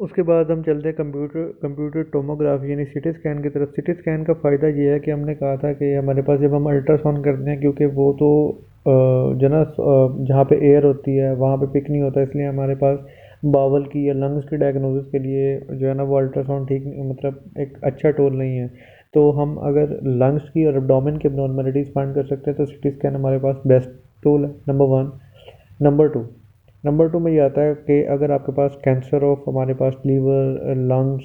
उसके बाद हम चलते हैं कंप्यूटर टोमोग्राफी यानी सीटी स्कैन की तरफ। सीटी स्कैन का फ़ायदा ये है कि हमने कहा था कि हमारे पास जब हम अल्ट्रासाउंड करते हैं, क्योंकि वो तो जो ना जहाँ पे एयर होती है वहाँ पे पिक नहीं होता, इसलिए हमारे पास बावल की या लंग्स की डायग्नोसिस के लिए जो है ना वो अल्ट्रासाउंड ठीक मतलब एक अच्छा टूल नहीं है। तो हम अगर लंग्स की और एब्डोमेन की एबनॉर्मेलिटीज़ फाइंड कर सकते हैं तो सीटी स्कैन हमारे पास बेस्ट टूल है, number one. Number two, number two में ये आता है कि अगर आपके पास कैंसर ऑफ हमारे पास लीवर, लंग्स,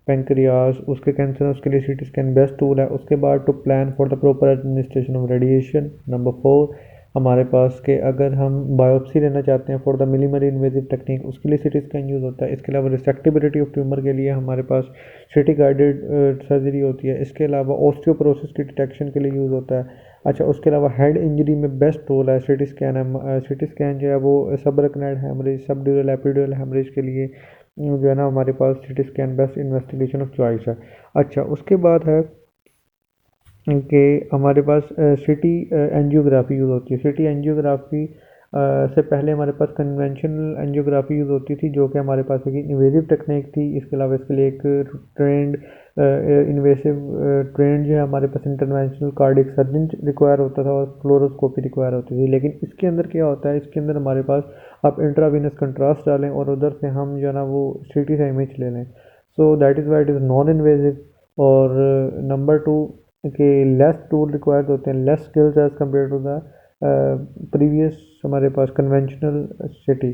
पेंक्रियाज, उसके कैंसर उसके लिए सीटी स्कैन बेस्ट टूल है। उसके बाद to plan for the proper administration of radiation. Number four, हमारे पास के अगर हम बायोप्सी लेना चाहते हैं for the minimally invasive technique, उसके लिए सीटी स्कैन यूज़ होता है। इसके अलावा रिसेक्टिबिलिटी ऑफ ट्यूमर के लिए हमारे पास सीटी गाइडेड सर्जरी होती है। इसके अलावा ऑस्टियोपोरोसिस की डिटेक्शन के लिए यूज़ होता है। अच्छा, उसके अलावा हेड इंजरी में बेस्ट टूल है सीटी स्कैन है। सीटी स्कैन जो है वो subarachnoid haemorrhage, subdural epidural haemorrhage के लिए जो है ना हमारे पास CT scan best investigation of choice है। अच्छा, उसके बाद है कि हमारे पास सिटी एंजियोग्राफी यूज़ होती है। सिटी एंजियोग्राफी से पहले हमारे पास कन्वेंशनल एंजियोग्राफी यूज़ होती थी, जो कि हमारे पास एक इन्वेजिव टेक्निक थी। इसके अलावा इसके लिए एक ट्रेंड इन्वेसिव ट्रेंड जो है हमारे पास इंटरवेंशनल कार्डियक सर्जन रिक्वायर होता था और फ्लोरोस्कोपी रिक्वायर होती थी। लेकिन इसके अंदर क्या होता है, इसके अंदर हमारे पास आप इंट्रावीनस कंट्रास्ट डालें और उधर से हम जो है ना वो सिटी से इमेज ले लें। So that is why it is non invasive. और नंबर टू कि लेस टूल रिक्वायर्ड होते हैं, less skills as compare to the previous हमारे पास कन्वेंशनल सिटी।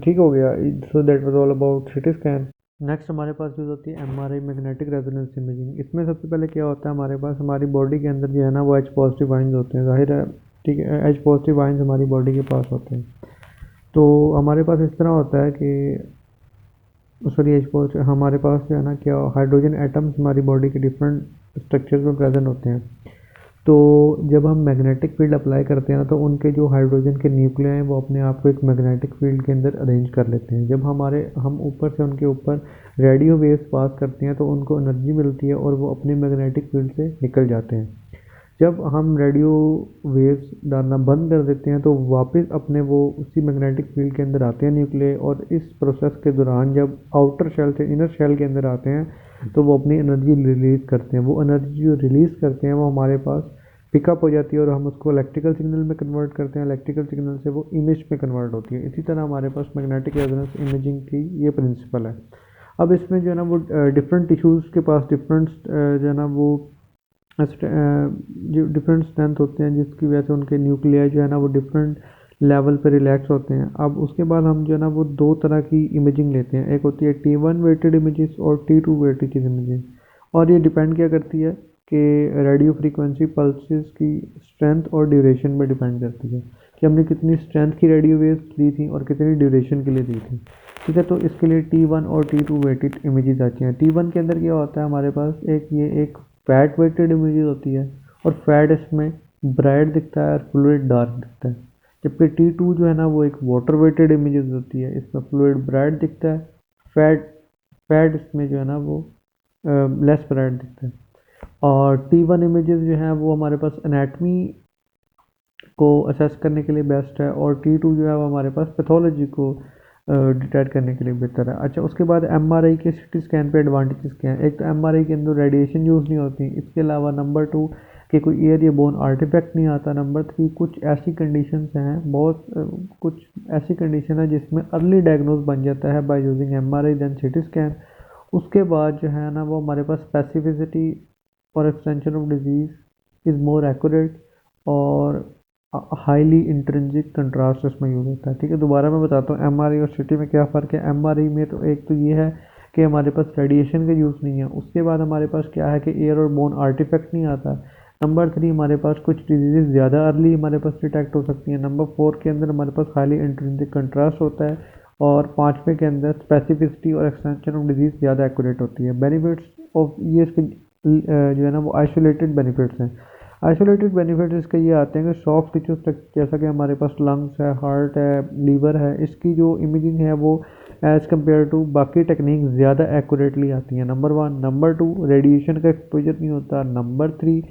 ठीक हो गया। So that was all about CT scan. Next हमारे पास यूज़ होती है एमआरआई, मैग्नेटिक रेजोनेंस इमेजिंग। इसमें सबसे पहले क्या होता है, हमारे पास हमारी बॉडी के अंदर जो है ना वो एच पॉजिटिव आइंस होते हैं, जाहिर है। ठीक है, एच पॉजिटिव आइंस हमारी बॉडी के पास होते हैं। तो हमारे पास इस तरह होता है कि सॉरी एच पॉजिटिव हमारे पास जो है ना क्या हाइड्रोजन एटम्स हमारी बॉडी के डिफरेंट स्ट्रक्चर्स में प्रेजेंट होते हैं। तो जब हम मैग्नेटिक फील्ड अप्लाई करते हैं ना तो उनके जो हाइड्रोजन के न्यूक्लिया हैं वो अपने आप को एक मैग्नेटिक फील्ड के अंदर अरेंज कर लेते हैं। जब हम ऊपर से उनके ऊपर रेडियो वेव्स पास करते हैं तो उनको एनर्जी मिलती है और वो अपने मैग्नेटिक फील्ड से निकल जाते हैं। जब हम रेडियो वेव्स डालना बंद कर देते हैं तो वापस अपने वो उसी मैग्नेटिक फील्ड के अंदर आते हैं न्यूक्लियर, और इस प्रोसेस के दौरान जब आउटर शेल से इनर शेल के अंदर आते हैं तो वो अपनी एनर्जी रिलीज़ करते हैं। वो एनर्जी जो रिलीज़ करते हैं वो हमारे पास पिकअप हो जाती है और हम उसको इलेक्ट्रिकल सिग्नल में कन्वर्ट करते हैं। इलेक्ट्रिकल सिग्नल से वो इमेज में कन्वर्ट होती है। इसी तरह हमारे पास मैग्नेटिक रेजोनेंस इमेजिंग की ये प्रिंसिपल है। अब इसमें जो है ना वो डिफरेंट टिश्यूज़ के पास डिफरेंट जो है ना वो जो डिफरेंट स्ट्रेंथ होते हैं, जिसकी वजह से उनके न्यूक्लियाई जो है ना वो डिफरेंट लेवल पे रिलैक्स होते हैं। अब उसके बाद हम जो है ना वो दो तरह की इमेजिंग लेते हैं, एक होती है T1 वेटेड इमेजेस और T2 वेटेड इमेजेस। और ये डिपेंड क्या करती है कि रेडियो फ्रीक्वेंसी पल्सेस की स्ट्रेंथ और ड्यूरेशन पे डिपेंड करती है कि हमने कितनी स्ट्रेंथ की रेडियो वेव्स दी थी और कितनी ड्यूरेशन के लिए दी थी। ठीक है, तो इसके लिए T1 और T2 वेटेड इमेजेस आती हैं। T1 के अंदर क्या होता है, हमारे पास एक फैट वेटेड इमेजेस होती है और फैट इसमें ब्राइट दिखता है और फ्लूइड डार्क दिखता है। जबकि T2 जो है ना वो एक वाटर वेटेड इमेजेस होती है, इसमें फ्लूइड ब्राइट दिखता है, फैट फैट इसमें जो है ना वो लेस ब्राइट दिखता है। और T1 इमेजेस जो हैं वो हमारे पास एनाटमी को असेस करने के लिए बेस्ट है, और T2 जो है वो हमारे पास पैथोलॉजी को डिटेक्ट करने के लिए बेहतर है। अच्छा, उसके बाद एमआरआई के सिटी स्कैन पे एडवांटेजेस क्या हैं। एक तो एमआरआई के अंदर रेडिएशन यूज़ नहीं होती। इसके अलावा नंबर टू कि कोई एयर या बोन आर्टिफैक्ट नहीं आता। नंबर थ्री, कुछ ऐसी कंडीशंस हैं, कुछ ऐसी कंडीशन है जिसमें अर्ली डायग्नोज बन जाता है by using MRI than CT scan. उसके बाद जो है ना वो हमारे पास स्पेसिफिसिटी और extension of disease is more accurate, और हाईली इंट्रिंसिक कंट्रास्ट इसमें यूज़ होता है। ठीक है, दोबारा मैं बताता हूँ एमआरआई और सिटी में क्या फ़र्क है। एमआरआई में तो एक तो ये है कि हमारे पास रेडिएशन का यूज़ नहीं है। उसके बाद हमारे पास क्या है कि एयर और बोन आर्टिफैक्ट नहीं आता। नंबर थ्री, हमारे पास कुछ डिजीज़ ज़्यादा अर्ली हमारे पास डिटेक्ट हो सकती हैं। नंबर फोर के अंदर हमारे पास हाईली इंट्रिंसिक कंट्रास्ट होता है। और पाँचवें के अंदर स्पेसिफिसिटी और एक्सटेंशन ऑफ डिजीज़ ज़्यादा एक्यूरेट होती है। बेनिफिट्स ऑफ ये इसके जो है ना वो आइसोलेटेड बेनिफिट्स हैं। आइसोलेटेड बेनिफिट्स इसके ये आते हैं कि सॉफ्ट टिश्यू जैसा कि हमारे पास लंग्स है, हार्ट है, लीवर है, इसकी जो इमेजिंग है वो एज़ कम्पेयर टू बाकी टेक्निक ज़्यादा एक्यूरेटली आती हैं। Number one. Number two, radiation का एक्सपोजर नहीं होता। नंबर थ्री,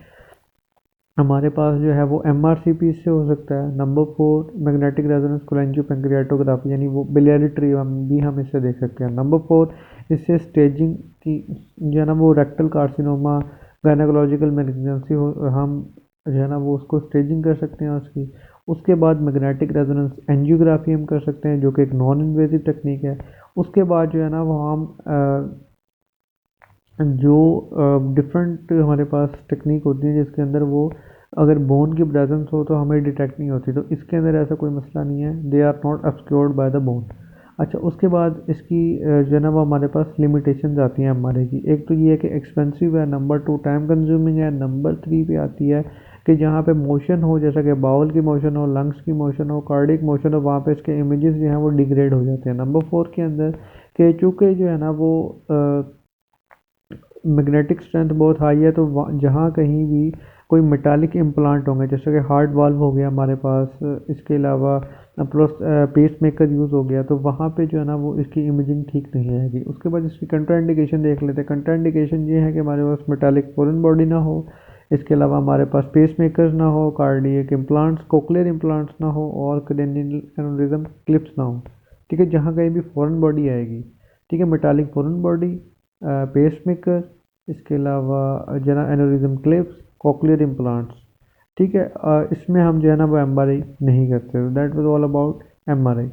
हमारे पास जो है वो एमआरसीपी से हो सकता है। नंबर 4 मैग्नेटिक रेजोनेंस कोलेंजियोपेंक्रियाटोग्राफी, यानी वो बिलियरी ट्री भी हम इससे देख सकते हैं। नंबर 4 इससे स्टेजिंग की जो है ना वो रेक्टल कार्सिनोमा, गायनेकोलॉजिकल मैलिग्नेंसी हो, हम जो है ना वो उसको स्टेजिंग कर सकते हैं उसकी। उसके बाद मैग्नेटिक रेजोनेंस एंजियोग्राफी हम कर सकते हैं, जो कि एक नॉन इन्वेजिव टेक्निक है। उसके बाद जो है ना वो हम जो डिफरेंट हमारे पास टेक्निक होती है जिसके अंदर वो अगर बोन की प्रेजेंस हो तो हमें डिटेक्ट नहीं होती, तो इसके अंदर ऐसा कोई मसला नहीं है, they are not obscured by the bone. अच्छा, उसके बाद इसकी जो है ना वो हमारे पास लिमिटेशंस आती हैं एमआरआई की। एक तो ये है कि एक्सपेंसिव है, नंबर 2 टाइम कंज्यूमिंग है, नंबर 3 पे आती है कि जहाँ पे मोशन हो, जैसा कि बाउल की मोशन हो, लंग्स की मोशन हो, कार्डिक मोशन हो, वहाँ पे इसके इमेजेस जो हैं वो डिग्रेड हो जाते हैं। नंबर 4 के अंदर कि चूँकि जो है ना वो मैग्नेटिक स्ट्रेंथ बहुत हाई है, तो जहाँ कहीं भी कोई मेटालिक इम्प्लांट होंगे, जैसे कि हार्ट वाल्व हो गया हमारे पास, इसके अलावा प्लस पेस मेकर यूज़ हो गया, तो वहाँ पे जो है ना वो इसकी इमेजिंग ठीक नहीं आएगी। उसके बाद इसकी कंट्राइंडिकेशन देख लेते हैं। कंट्राइंडिकेशन ये है कि हमारे पास मेटालिक फॉरेन बॉडी ना हो, इसके अलावा हमारे पास पेस मेकर्स ना हो, कार्डियक इम्प्लांट्स, कोक्लियर इम्प्लांट्स ना हो, और क्रेनियल एनेउरिज्म क्लिप्स ना हो। ठीक है, जहाँ कहीं भी फॉरेन बॉडी आएगी, ठीक है, metallic foreign body, pacemaker, इसके अलावा जना एनोरिज्म क्लिप्स, कॉक्लियर इम्प्लांट्स। ठीक है, इसमें हम जो है ना वो एमआरआई नहीं करते। That was all about MRI.